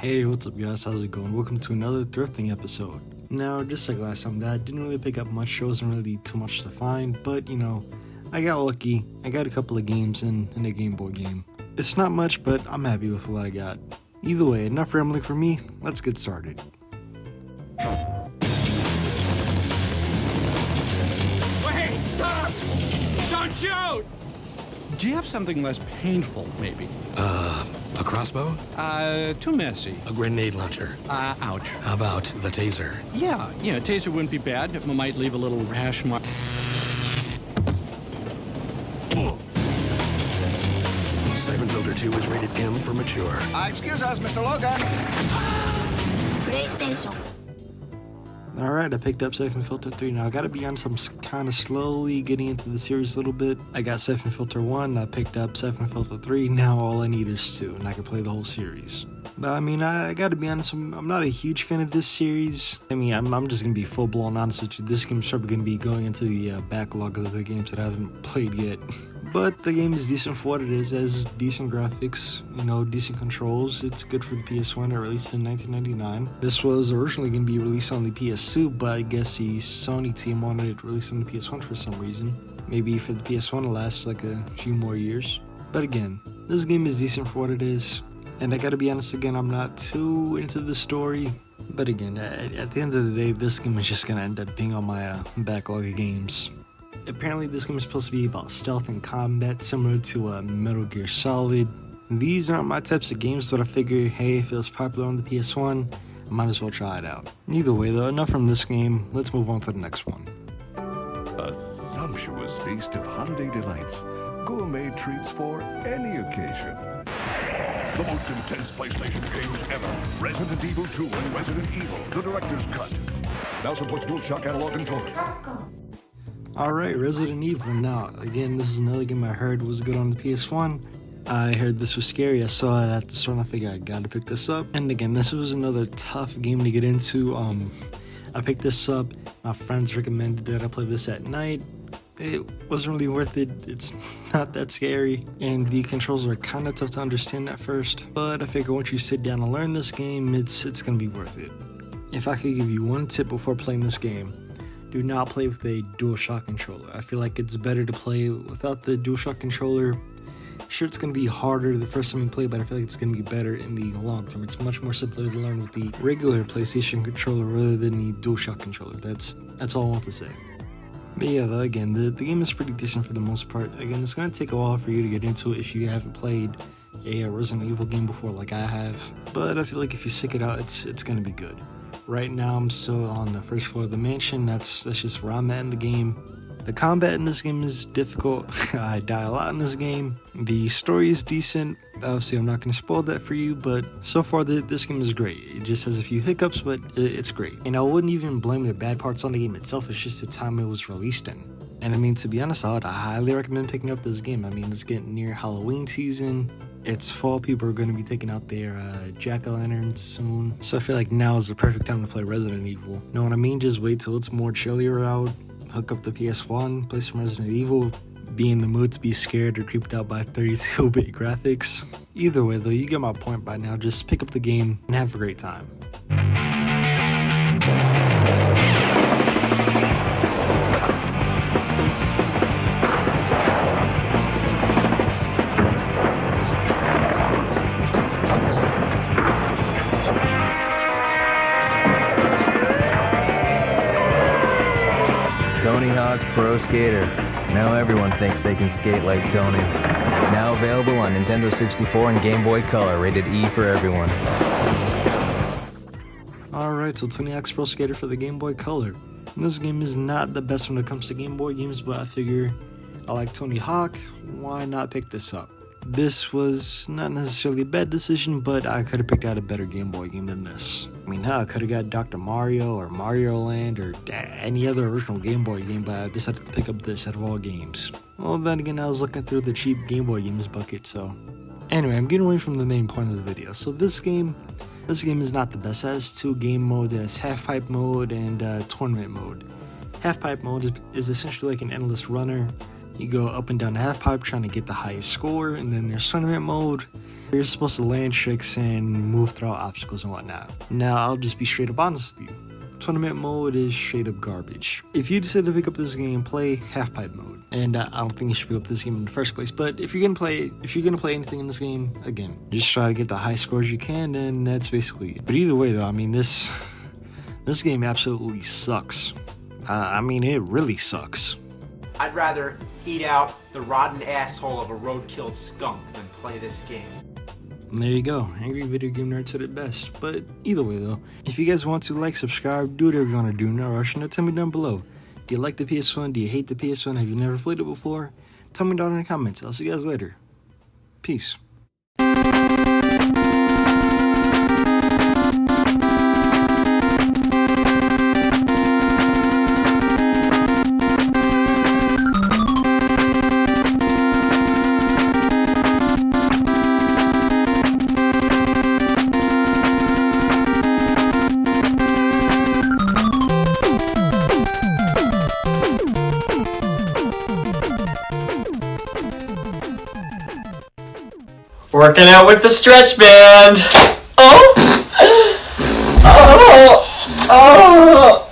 Hey, what's up guys, how's it going? Welcome to another thrifting episode. Now, just like last time, I didn't really pick up much, there wasn't really too much to find, but I got lucky. I got a couple of games in a Game Boy game. It's not much, but I'm happy with what I got. Either way, enough rambling for me, let's get started. Wait, stop! Don't shoot! Do you have something less painful, maybe? A crossbow? Too messy. A grenade launcher? Ouch. How about the taser? Yeah, taser wouldn't be bad. It might leave a little rash mark. Siphon Filter 2 is rated M for mature. Excuse us, Mr. Logan. PlayStation. Alright, I picked up Siphon Filter 3. Now, I gotta be honest, I'm kind of slowly getting into the series a little bit. I got Siphon Filter 1, I picked up Siphon Filter 3, now all I need is 2, and I can play the whole series. But I gotta be honest, I'm not a huge fan of this series. I'm just gonna be full-blown honest with you. This game's probably gonna be going into the backlog of the games that I haven't played yet. But the game is decent for what it is. It has decent graphics, decent controls. It's good for the PS1. It released in 1999. This was originally going to be released on the PS2, but I guess the Sony team wanted it released on the PS1 for some reason. Maybe for the PS1 to last like a few more years. But again, this game is decent for what it is. And I gotta be honest again, I'm not too into the story. But again, at the end of the day, this game is just going to end up being on my backlog of games. Apparently this game is supposed to be about stealth and combat, similar to Metal Gear Solid. These aren't my types of games, but I figure, hey, if it was popular on the PS1, I might as well try it out. Either way though, enough from this game, let's move on to the next one. A sumptuous feast of holiday delights, gourmet treats for any occasion. The most intense PlayStation games ever. Resident Evil 2 and Resident Evil, the director's cut. Now supports DualShock analog controller. Alright, Resident Evil. Now, again, this is another game I heard was good on the PS1. I heard this was scary. I saw it at the store and I figured I gotta pick this up. And again, this was another tough game to get into. I picked this up. My friends recommended that I play this at night. It wasn't really worth it. It's not that scary. And the controls are kind of tough to understand at first. But I figure once you sit down and learn this game, it's gonna be worth it. If I could give you one tip before playing this game, do not play with a DualShock controller. I feel like it's better to play without the DualShock controller. Sure, it's going to be harder the first time you play, but I feel like it's going to be better in the long term. It's much more simpler to learn with the regular PlayStation controller rather than the DualShock controller. That's all I want to say. But yeah, though, again, the game is pretty decent for the most part. Again, it's going to take a while for you to get into it if you haven't played a Resident Evil game before like I have. But I feel like if you stick it out, it's going to be good. Right now, I'm still on the first floor of the mansion. That's just where I'm at in the game. The combat in this game is difficult. I die a lot in this game. The story is decent. Obviously, I'm not going to spoil that for you, but so far, this game is great. It just has a few hiccups, but it's great. And I wouldn't even blame the bad parts on the game itself. It's just the time it was released in. And to be honest, I would highly recommend picking up this game. It's getting near Halloween season. It's fall, people are going to be taking out their jack-o'-lanterns soon. So I feel like now is the perfect time to play Resident Evil. Know what I mean? Just wait till it's more chillier out, hook up the PS1, play some Resident Evil, be in the mood to be scared or creeped out by 32-bit graphics. Either way though, you get my point by now. Just pick up the game and have a great time. Tony Hawk's Pro Skater. Now everyone thinks they can skate like Tony. Now available on Nintendo 64 and Game Boy Color, rated E for everyone. Alright, so Tony Hawk's Pro Skater for the Game Boy Color. And this game is not the best when it comes to Game Boy games, but I figure I like Tony Hawk, why not pick this up? This was not necessarily a bad decision, but I could have picked out a better Game Boy game than this. I could have got Dr. Mario or Mario Land or any other original Game Boy game, but I decided to pick up this out of all games. Well, then again, I was looking through the cheap Game Boy games bucket, so... Anyway, I'm getting away from the main point of the video. So this game is not the best. It has two game modes. It has half-pipe mode and tournament mode. Half-pipe mode is essentially like an endless runner. You go up and down the half-pipe trying to get the highest score, and then there's tournament mode. You're supposed to land tricks and move through obstacles and whatnot. Now, I'll just be straight up honest with you. Tournament mode is straight up garbage. If you decide to pick up this game, play half-pipe mode. And I don't think you should pick up this game in the first place. But if you're gonna play anything in this game, again, just try to get the high scores you can, and that's basically it. But either way, though, I mean, this game absolutely sucks. I mean, it really sucks. I'd rather eat out the rotten asshole of a road-killed skunk than play this game. And there you go. Angry Video Game Nerd said it best. But either way, though, if you guys want to like, subscribe, do whatever you want to do, no rush, and tell me down below. Do you like the PS1? Do you hate the PS1? Have you never played it before? Tell me down in the comments. I'll see you guys later. Peace. Working out with the stretch band. Oh! Oh! Oh!